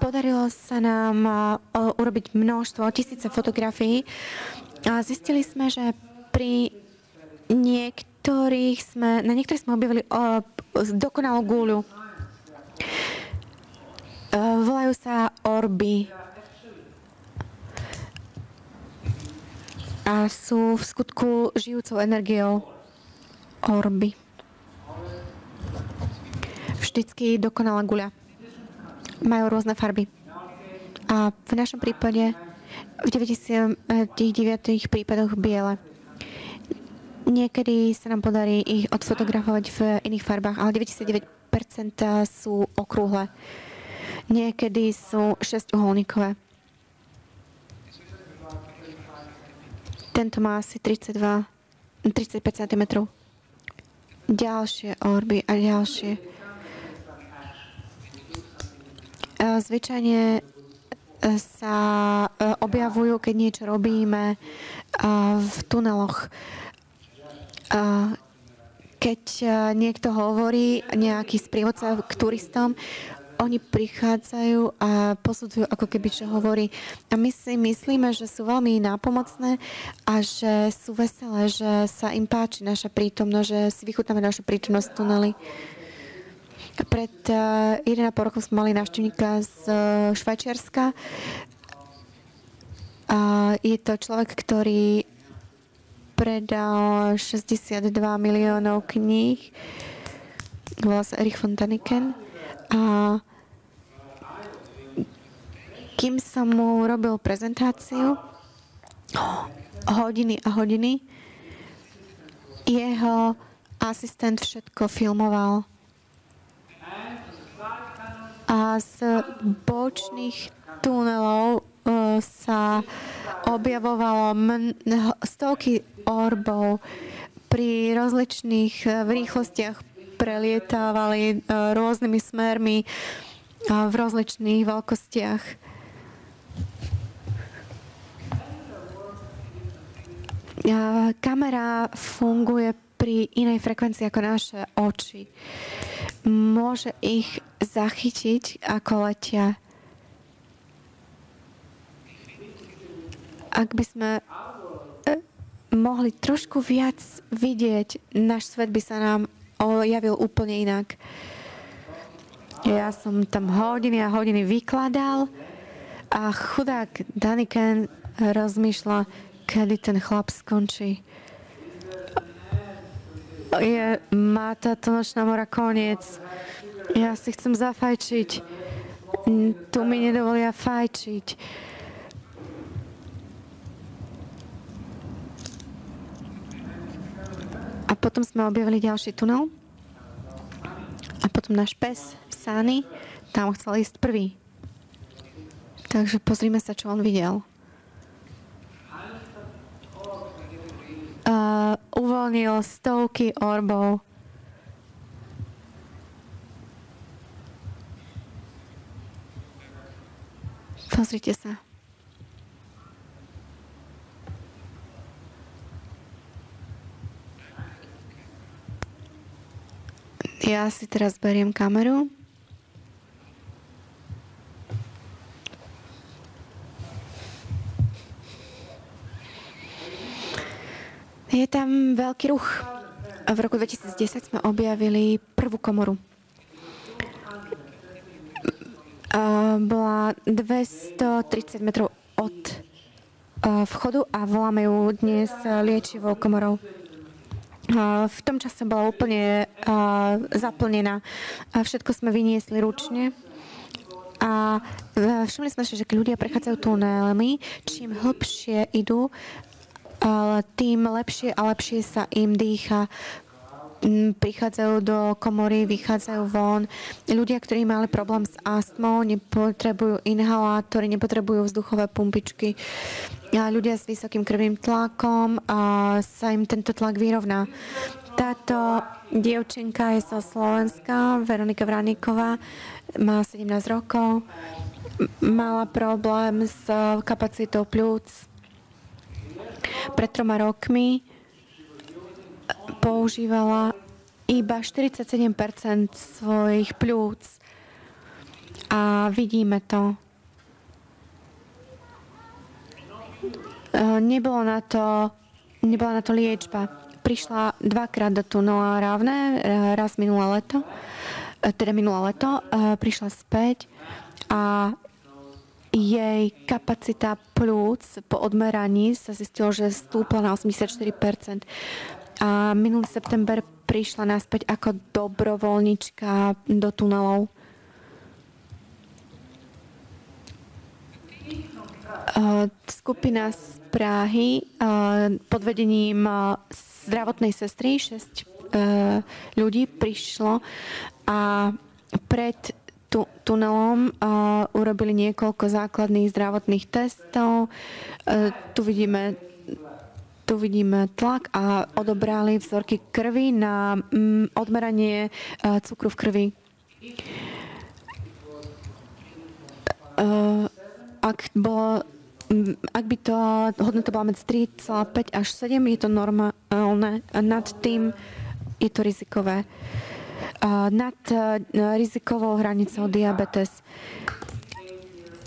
podarilo sa nám urobiť množstvo, tisíce fotografií a zistili sme, že na niektorých sme objavili dokonalú guľu. Volajú sa orby a sú v skutku žijúcou energiou orby. Vždycky dokonalá guľa. Majú rôzne farby. A v našom prípade v 99 prípadoch biele. Niekedy sa nám podarí ich odfotografovať v iných farbách, ale 99% sú okrúhle. Niekedy sú 6-uholníkové. Tento má asi 32 35 cm. Ďalšie orby a ďalšie. Zvyčajne sa objavujú, keď niečo robíme v tuneloch. Keď niekto hovorí, nejaký sprievodca k turistom, oni prichádzajú a posudzujú, ako keby čo hovorí. A my si myslíme, že sú veľmi nápomocné a že sú veselé, že sa im páči naša prítomnosť, že si vychutnáme našu prítomnosť v tuneli. Pred 1,5 rokov sme mali návštevníka z Švajčiarska. Je to človek, ktorý predal 62 miliónov kníh. Volá sa Erich von Daniken. A kým som mu robil prezentáciu, hodiny a hodiny, jeho asistent všetko filmoval. A z bočných tunelov sa objavovalo stovky orbov. Pri rozličných rýchlostiach prelietávali rôznymi smermi v rozličných veľkostiach. Kamera funguje pri inej frekvencii ako naše oči. Môže ich zachytiť, ako letia. Ak by sme mohli trošku viac vidieť, náš svet by sa nám javil úplne inak. Ja som tam hodiny a hodiny vykladal a chudák Daniken rozmýšľa, kedy ten chlap skončí. Má táto nočná mora koniec. Ja si chcem zafajčiť. Tu mi nedovolia fajčiť. A potom sme objavili ďalší tunel. A potom náš pes, Sani, tam chcel ísť prvý. Takže pozrime sa, čo on videl. Uvoľnil stovky orbov. Pozrite sa. Ja si teraz beriem kameru. Je tam veľký ruch. V roku 2010 sme objavili prvú komoru. Bola 230 metrov od vchodu a voláme ju dnes liečivou komorou. V tom čase bola úplne zaplnená. Všetko sme vyniesli ručne. A všimli sme si, že keď ľudia prechádzajú tunelmi, čím hlbšie idú, tým lepšie a lepšie sa im dýcha. Prichádzajú do komory, vychádzajú von. Ľudia, ktorí mali problém s astmou, nepotrebujú inhalátory, nepotrebujú vzduchové pumpičky. Ľudia s vysokým krvným tlakom sa im tento tlak vyrovná. Táto dievčenka je zo Slovenska, Veronika Vraníková, má 17 rokov, mala problém s kapacitou pľúc. Pred 3 rokmi používala iba 47% svojich pľúc. A vidíme to. Nebola na to liečba. Prišla 2-krát do tunela Rávne, raz minulé leto. Prišla späť a jej kapacita pľúc po odmeraní sa zistilo, že stúpla na 84%. A minulý september prišla naspäť ako dobrovoľnička do tunelov. Skupina z Prahy pod vedením zdravotnej sestry, 6 ľudí prišlo a pred tunelom urobili niekoľko základných zdravotných testov. Tu vidíme tu vidíme tlak a odobrali vzorky krvi na odmeranie cukru v krvi. Ak by to hodnota bola medzi 3,5 až 7, je to normálne. Nad tým je to rizikové. Nad rizikovou hranicou diabetes.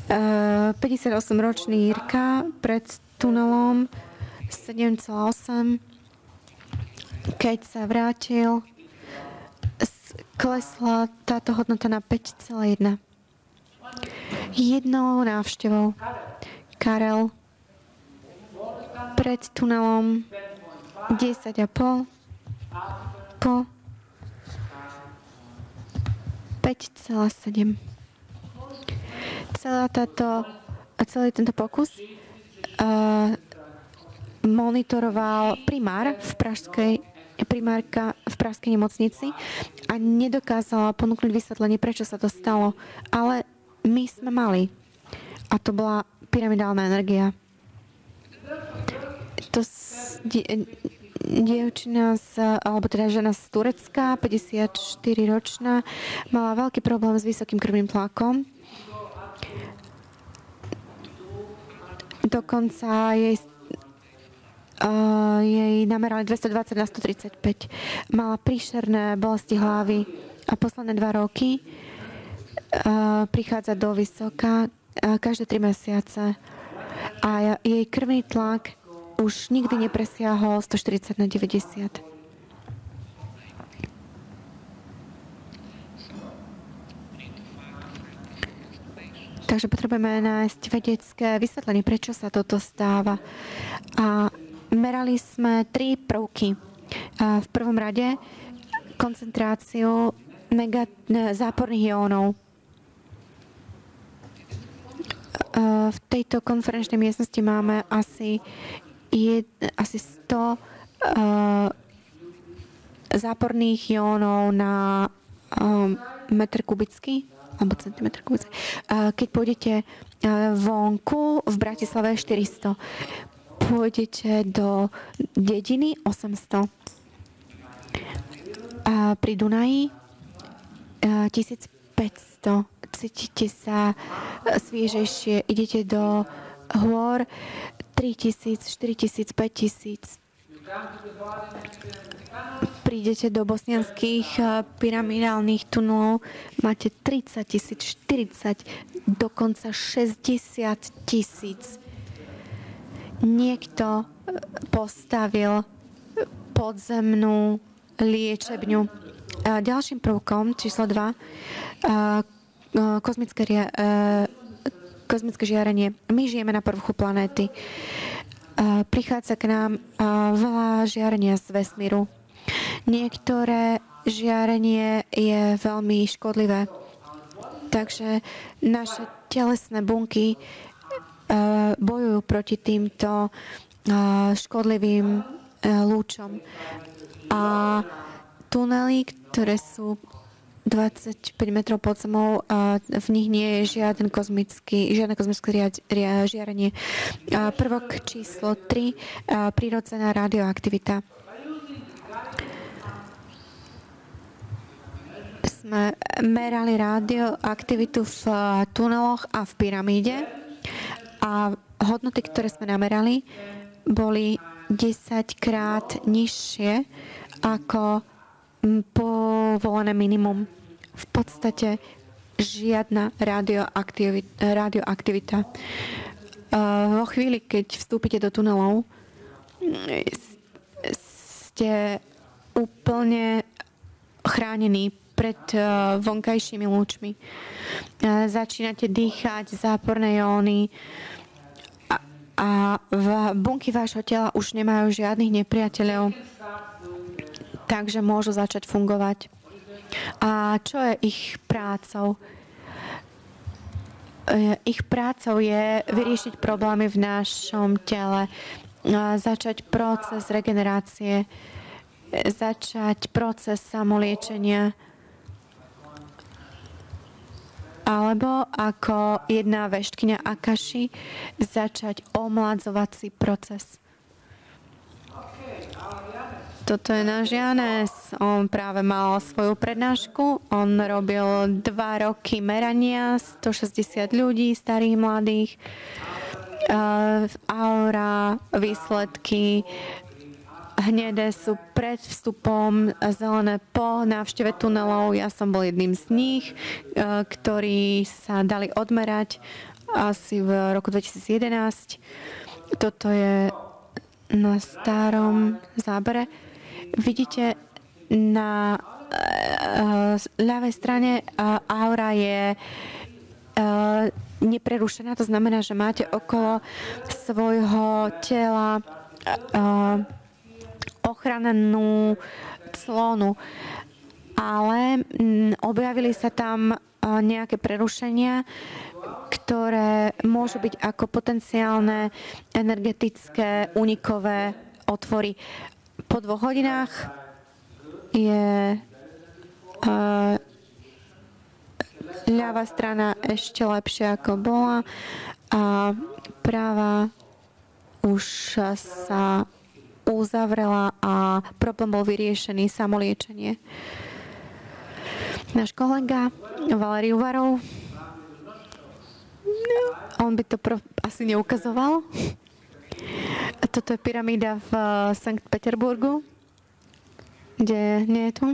58-ročný Jirka pred tunelom 7,8. Keď sa vrátil, klesla táto hodnota na 5,1. Jednou návštevou Karel pred tunelom 10,5 po 5,7. Celý tento pokus monitoroval primárka v pražskej nemocnici a nedokázala ponúknuť vysvetlenie, prečo sa to stalo. Ale my sme mali. A to bola pyramidálna energia. To dievčina alebo teda žena z Turecka, 54-ročná, mala veľký problém s vysokým krvným tlakom. Dokonca jej namerali 220 na 135. Mala príšerné bolesti hlavy a posledné 2 roky prichádza do Visoka každé 3 mesiace. A jej krvný tlak už nikdy nepresiahol 140 na 90. Takže potrebujeme nájsť vedecké vysvetlenie, prečo sa toto stáva. A merali sme 3 prvky. V prvom rade koncentráciu záporných iónov. V tejto konferenčnej miestnosti máme asi 100 záporných iónov na metr kubický alebo centimetr kubický. Keď pôjdete vonku, v Bratislave 400. Pôjdete do dediny 800. A pri Dunaji 1500. Cítite sa sviežejšie. Idete do hôr 3000, 4000, 5000. Prídete do bosnianských pyramidálnych tunelov, máte 30 000, 40, dokonca 60 000. Niekto postavil podzemnú liečebňu. Ďalším prvkom, číslo 2, kozmické žiarenie. My žijeme na povrchu planéty. Prichádza k nám veľa žiarenia z vesmíru. Niektoré žiarenie je veľmi škodlivé. Takže naše telesné bunky bojujú proti týmto škodlivým lúčom. A tunely, ktoré sú 25 metrov pod zemou, v nich nie je žiadne kozmické žiarenie. Prvok číslo 3, prirodzená radioaktivita. Sme merali radioaktivitu v tuneloch a v pyramíde a hodnoty, ktoré sme namerali, boli 10-krát nižšie ako povolené minimum. V podstate žiadna radioaktivita. Vo chvíli, keď vstúpite do tunelov, ste úplne chránení pred vonkajšími lúčmi. Začínate dýchať záporné jóny a bunky vášho tela už nemajú žiadnych nepriateľov, takže môžu začať fungovať. A čo je ich prácou? Ich prácou je vyriešiť problémy v našom tele, začať proces regenerácie, začať proces samoliečenia, alebo ako jedna veštkyňa Akaši začať omladzovací proces. Toto je náš Janes. On práve mal svoju prednášku. On robil 2 roky merania, 160 ľudí, starých, mladých. Aura, výsledky hnedé sú pred vstupom, zelené po návšteve tunelov. Ja som bol jedným z nich, ktorí sa dali odmerať asi v roku 2011. Toto je na starom zábere. Vidíte, na ľavej strane aura je neprerušená. To znamená, že máte okolo svojho tela ochrannú clonu. Ale objavili sa tam nejaké prerušenia, ktoré môžu byť ako potenciálne energetické unikové otvory. Po 2 hodinách je ľavá strana ešte lepšia ako bola a práva už sa uzavrela a problém bol vyriešený, samoliečenie. Náš kolega Valerij Uvarov, on by to asi neukazoval. Toto je pyramída v Sankt Peterburgu, kde nie je tu.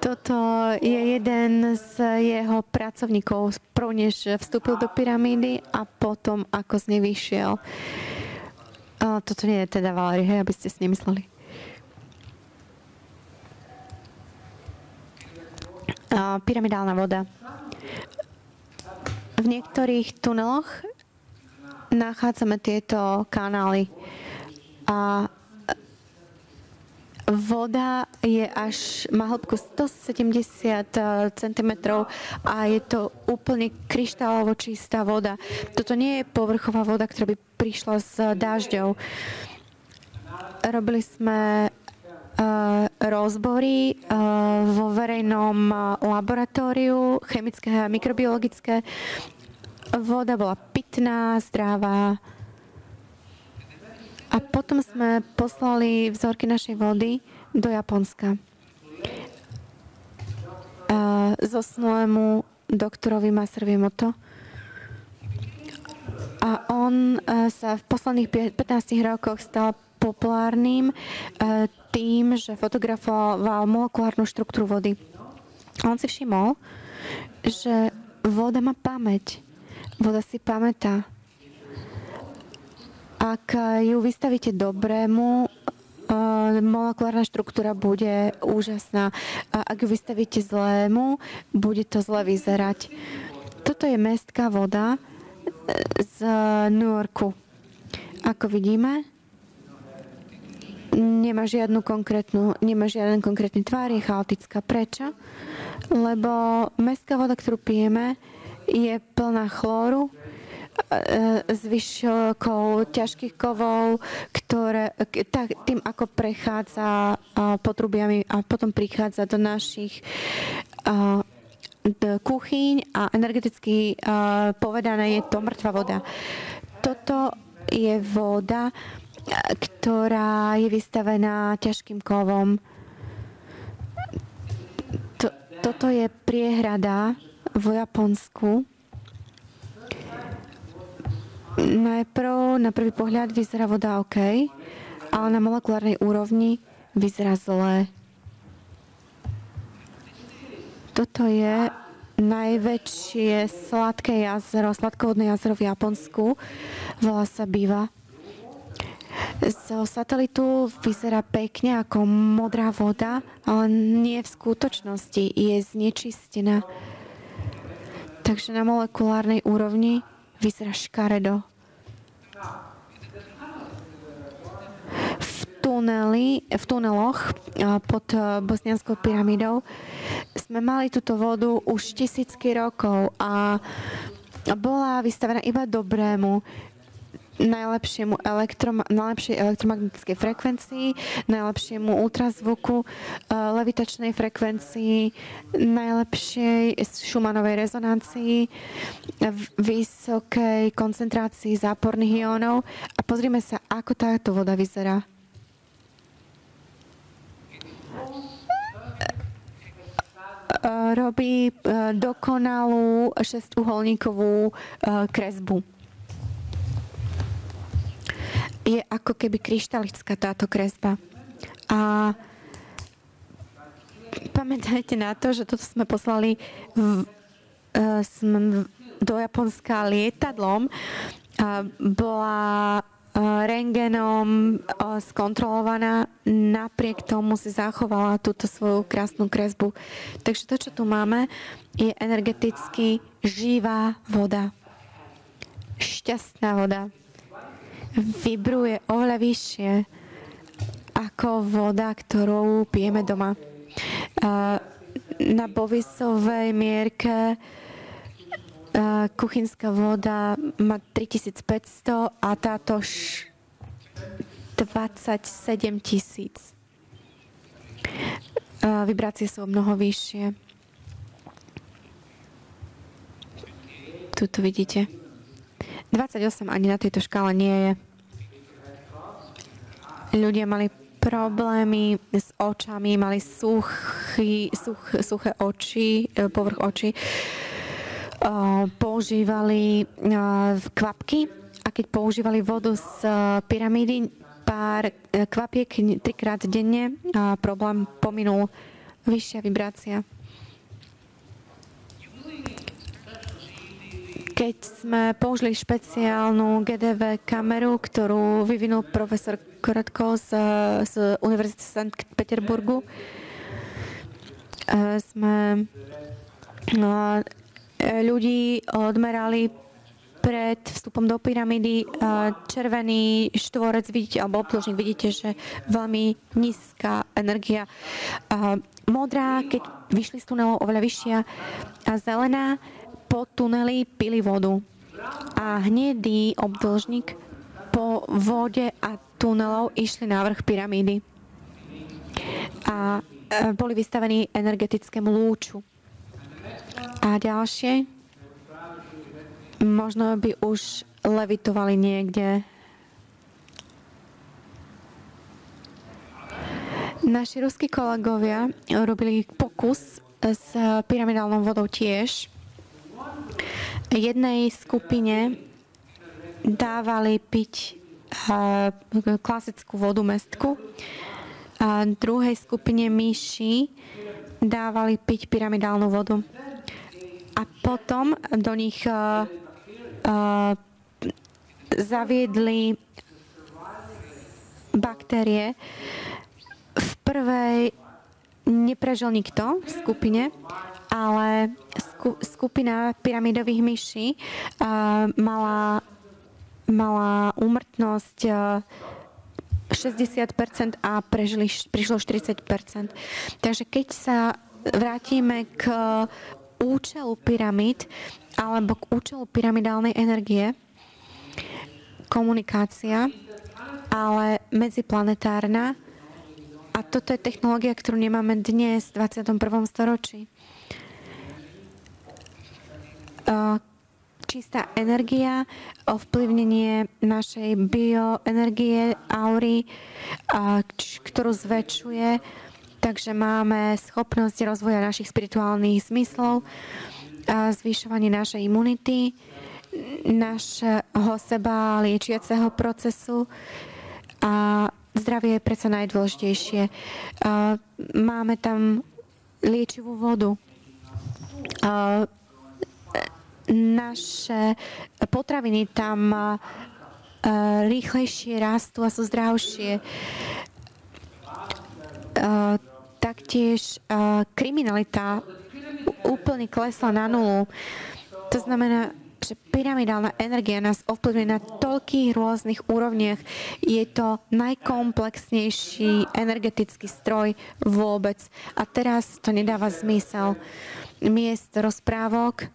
Toto je jeden z jeho pracovníkov, prv než vstúpil do pyramídy a potom ako z nej vyšiel. Toto nie je teda Valerij, hej, aby ste si nemysleli. Pyramidálna voda. V niektorých tuneloch nachádzame tieto kanály a voda má hĺbku 170 cm a je to úplne kryštálovo čistá voda. Toto nie je povrchová voda, ktorá by prišla s dažďou. Robili sme rozbory vo verejnom laboratóriu, chemické a mikrobiologické. Voda bola pitná, zdravá. A potom sme poslali vzorky našej vody do Japonska. Zosnulému doktorovi Masarovi Emoto. A on sa v posledných 15 rokoch stal populárnym tým, že fotografoval molekulárnu štruktúru vody. On si všimol, že voda má pamäť. Voda si pamätá. Ak ju vystavíte dobrému, molekulárna štruktúra bude úžasná. A ak ju vystavíte zlému, bude to zle vyzerať. Toto je mestská voda z New Yorku. Ako vidíme, nemá žiaden konkrétny tvár, je chaotická. Prečo? Lebo mestská voda, ktorú pijeme, je plná chlóru, zvyškou ťažkých kovov, ktoré tým, ako prechádza potrubiami a potom prichádza do našich kuchyň a energeticky povedané je to mŕtva voda. Toto je voda, ktorá je vystavená ťažkým kovom. Toto je priehrada v Japonsku. Najprv, na prvý pohľad vyzerá voda OK, ale na molekulárnej úrovni vyzerá zle. Toto je najväčšie sladké jazero, sladkovodné jazero v Japonsku. Volá sa Biva. Z satelitu vyzerá pekne ako modrá voda, ale nie v skutočnosti. Je znečistená. Takže na molekulárnej úrovni vyzerá škaredo. V tuneloch pod bosnianskou pyramídou sme mali túto vodu už tisícky rokov a bola vystavená iba dobrému, najlepšej elektromagnetickej frekvencii, najlepšiemu ultrazvuku, levitačnej frekvencii, najlepšej Schumannovej rezonancii, vysokej koncentrácii záporných iónov. A pozrime sa, ako táto voda vyzerá. robí dokonalú šesťuholníkovú kresbu. Je ako keby kryštalická táto kresba. A pamätajte na to, že toto sme poslali do Japonska lietadlom. Bola rentgenom skontrolovaná, napriek tomu si zachovala túto svoju krásnu kresbu. Takže to, čo tu máme, je energeticky živá voda. Šťastná voda. Vibruje oveľa vyššie ako voda, ktorú pijeme doma. Na bovisovej mierke kuchynská voda má 3500 a táto 27 000. Vibrácie sú o mnoho vyššie. Tuto vidíte. 28 ani na tejto škále nie je. Ľudia mali problémy s očami, mali suché oči, povrch očí. Používali kvapky a keď používali vodu z pyramídy, pár kvapiek 3-krát denne, problém pominul. Vyššia vibrácia. Keď sme použili špeciálnu GDV kameru, ktorú vyvinul profesor Koratkov z Univerzity Sankt Peterburgu, sme ľudí odmerali pred vstupom do pyramídy. Červený štvorec vidíte, alebo obdĺžnik vidíte, že veľmi nízka energia. Modrá, keď vyšli z tunelov, oveľa vyššia. A zelená, po tuneli pili vodu. A hnedý obdĺžnik po vode a tunelov išli na vrch pyramídy. A boli vystavení energetickému lúču. A ďalšie, možno by už levitovali niekde. Naši ruskí kolegovia robili pokus s pyramidálnou vodou tiež. Jednej skupine dávali piť klasickú vodu mestku a druhej skupine myší dávali piť pyramidálnu vodu. A potom do nich zaviedli baktérie. V prvej neprežil nikto v skupine, ale skupina pyramidových myší mala úmrtnosť 60% a prišlo 40%. Takže keď sa vrátime k účelu pyramíd alebo k účelu pyramidálnej energie, komunikácia, ale medziplanetárna, a toto je technológia, ktorú nemáme dnes v 21. storočí. Čistá energia, ovplyvnenie našej bioenergie, aury, ktorú zväčšuje, takže máme schopnosť rozvoja našich spirituálnych zmyslov, zvyšovanie našej imunity, našeho seba liečiaceho procesu a zdravie je predsa najdôležitejšie. Máme tam liečivú vodu. Naše potraviny tam rýchlejšie rastú a sú zdravšie. Taktiež kriminalita úplne klesla na nulu. To znamená, že pyramidálna energia nás ovplyvňuje na toľkých rôznych úrovniach. Je to najkomplexnejší energetický stroj vôbec. A teraz to nedáva zmysel. Miesto rozprávok,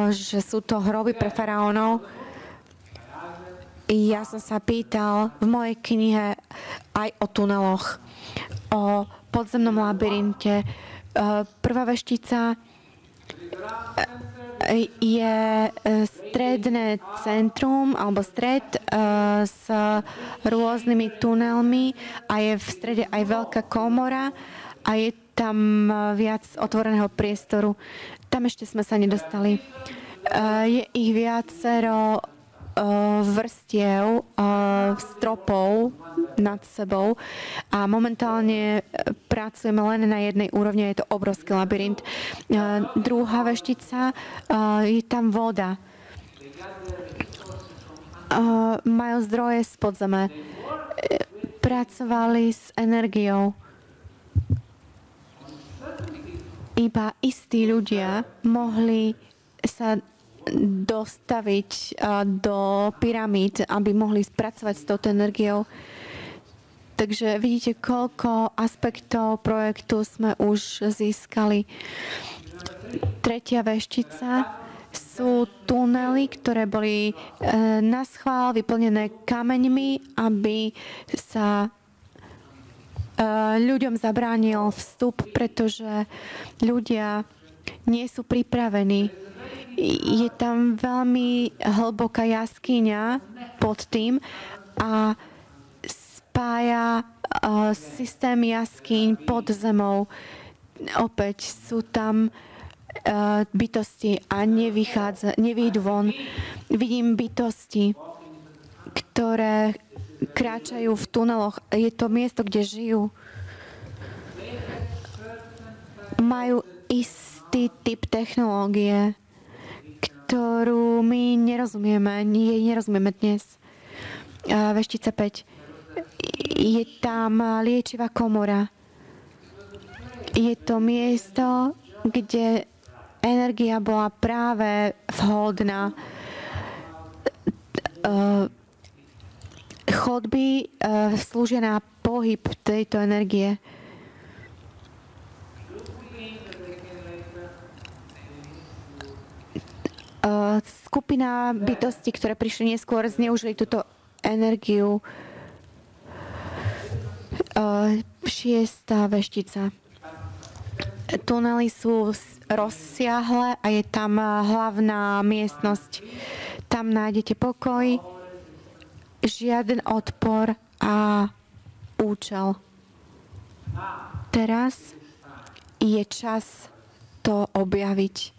že sú to hroby pre faraónov. Ja som sa pýtal v mojej knihe aj o tuneloch, o podzemnom labyrinte. Prvá veštica je stredné centrum alebo stred s rôznymi tunelmi a je v strede aj veľká komora a je tam viac otvoreného priestoru. Tam ešte sme sa nedostali. Je ich viacero vrstiev, stropov nad sebou a momentálne pracujeme len na jednej úrovni, je to obrovský labyrint. Druhá veštica, je tam voda. Majú zdroje z podzeme. Pracovali s energiou. Iba istí ľudia mohli sa dostaviť do pyramíd, aby mohli spracovať s touto energiou. Takže vidíte, koľko aspektov projektu sme už získali. Tretia veštica sú tunely, ktoré boli naschvál vyplnené kameňmi, aby sa ľuďom zabránil vstup, pretože ľudia nie sú pripravení. Je tam veľmi hlboká jaskyňa pod tým a spája systém jaskyň pod zemou. Opäť sú tam bytosti a nevyjdú von. Vidím bytosti, ktoré kráčajú v tuneloch. Je to miesto, kde žijú. Majú istý typ technológie, ktorú my jej nerozumieme dnes. Veštica 5. Je tam liečivá komora. Je to miesto, kde energia bola práve vhodná. Chodby slúžia na pohyb tejto energie. Skupina bytostí, ktoré prišli neskôr, zneužili túto energiu. Šiesta veštica. Tunely sú rozsiahle a je tam hlavná miestnosť. Tam nájdete pokoj, žiaden odpor a účel. Teraz je čas to objaviť.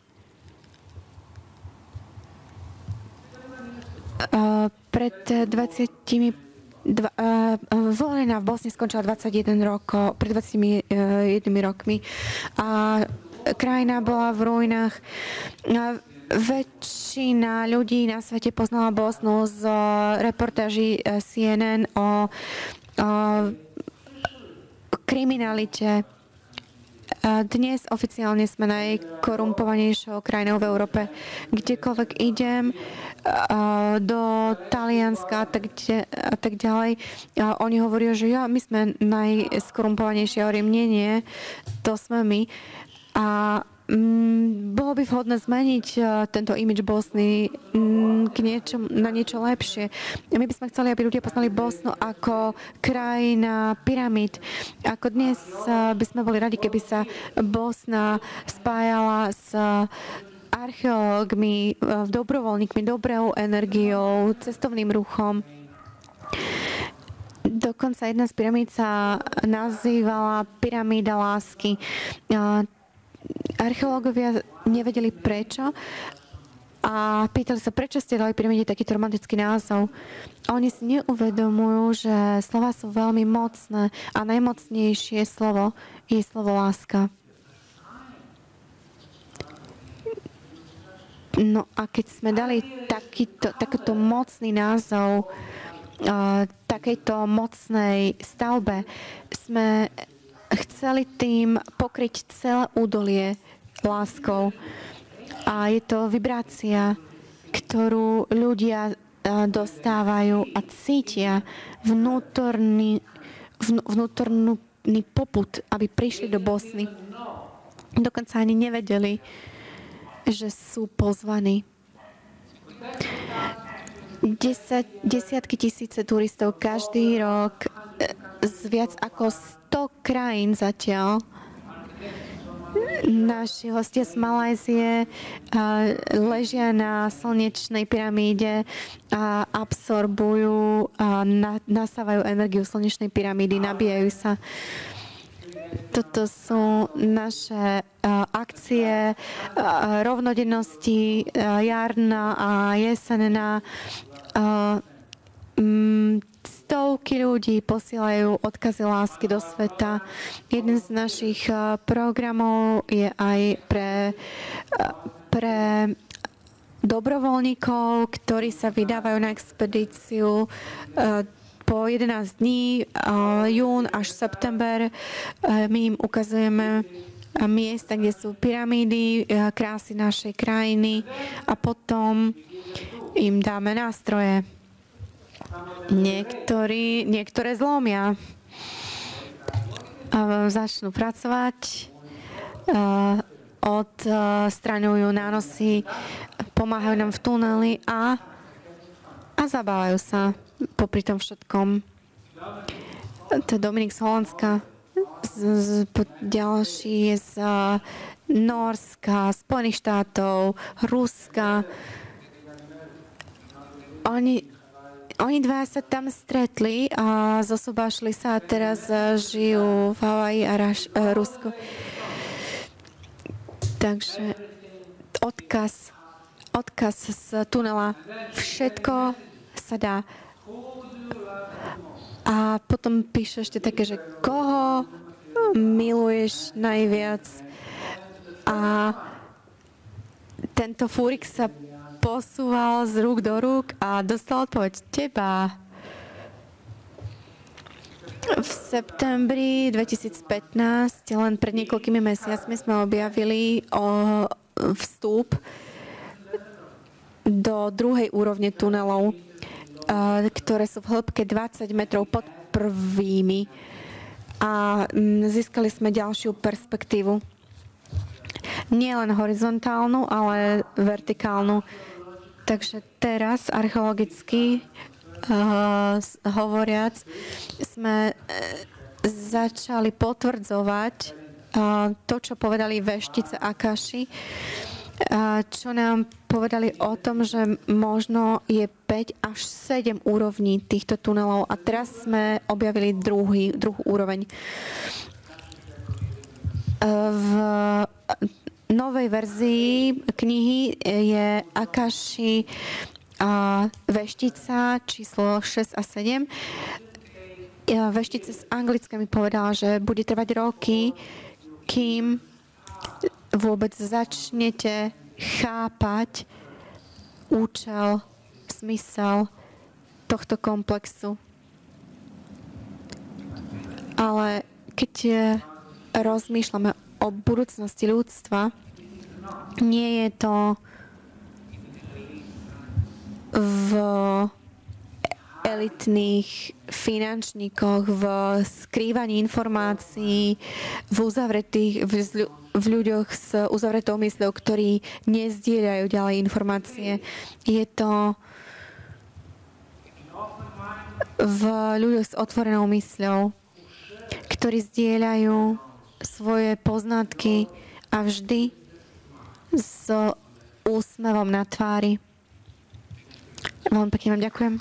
Pred 20 vojna v Bosne skončila 21 rokov, pred 21 rokmi a krajina bola v ruinách. Väčšina ľudí na svete poznala Bosnu z reportáží CNN o kriminalite. Dnes oficiálne sme najkorumpovanejšou krajinou v Európe. Kdekoľvek idem, do Talianska a tak ďalej, oni hovoria, že my sme najskorumpovanejší. Ja hovorím, nie, to sme my. A bolo by vhodné zmeniť tento imidž Bosny na niečo lepšie. My by sme chceli, aby ľudia poznali Bosnu ako krajina pyramíd. Ako dnes by sme boli radi, keby sa Bosna spájala s archeológmi, dobrovoľníkmi, dobrou energiou, cestovným ruchom. Dokonca jedna z pyramíd sa nazývala pyramída lásky. Archeológovia nevedeli prečo a pýtali sa, prečo ste dali pyramíde takýto romantický názov. A oni si neuvedomujú, že slova sú veľmi mocné a najmocnejšie slovo je slovo láska. No a keď sme dali takýto mocný názov takejto mocnej stavbe, sme chceli tým pokryť celé údolie láskou. A je to vibrácia, ktorú ľudia dostávajú a cítia vnútorný popud, aby prišli do Bosny. Dokonca ani nevedeli, že sú pozvaní. Desiatky tisíce turistov každý rok z viac ako 100 krajín zatiaľ Naši hostia z Malajzie ležia na slnečnej pyramíde a absorbujú a nasávajú energiu slnečnej pyramídy, nabíjajú sa. Toto sú naše akcie rovnodennosti, jarná a jesenná. Stovky ľudí posielajú odkazy lásky do sveta. Jeden z našich programov je aj pre dobrovoľníkov, ktorí sa vydávajú na expedíciu po 11 dní, jún až september. My im ukazujeme miesta, kde sú pyramídy, krásy našej krajiny a potom im dáme nástroje. Niektoré zlomia. Začnú pracovať, odstraňujú nánosy, pomáhajú nám v tuneli a zabávajú sa popri tom všetkom. To je Dominik z Holandska, ďalší je z Nórska, Spojených štátov, Ruska. Oni dva sa tam stretli a zosobášli sa a teraz žijú v Havaji a Rusku. Takže odkaz z tunela. Všetko sa dá. A potom píše ešte také, že koho miluješ najviac? A tento fúrik sa posúval z rúk do rúk a dostal odpoveď teba. V septembri 2015, len pred niekoľkými mesiacmi, sme objavili vstup do druhej úrovne tunelov, ktoré sú v hĺbke 20 metrov pod prvými. A získali sme ďalšiu perspektívu. Nie len horizontálnu, ale vertikálnu. Takže teraz archeologicky hovoriac sme začali potvrdzovať to, čo povedali veštice Akaši, čo nám povedali o tom, že možno je 5 až 7 úrovní týchto tunelov. A teraz sme objavili druhú úroveň. V novej verzii knihy je Akaši veštica číslo 6 a 7. Veštica z Anglicka mi povedala, že bude trvať roky, kým vôbec začnete chápať účel, zmysel tohto komplexu. Ale keď rozmýšľame o budúcnosti ľudstva, nie je to v elitných finančníkoch, v skrývaní informácií, v ľuďoch s uzavretou mysľou, ktorí nezdieľajú ďalej informácie. Je to v ľuďoch s otvorenou mysľou, ktorí zdieľajú svoje poznatky a vždy s úsmevom na tvári. Veľmi pekne vám ďakujem.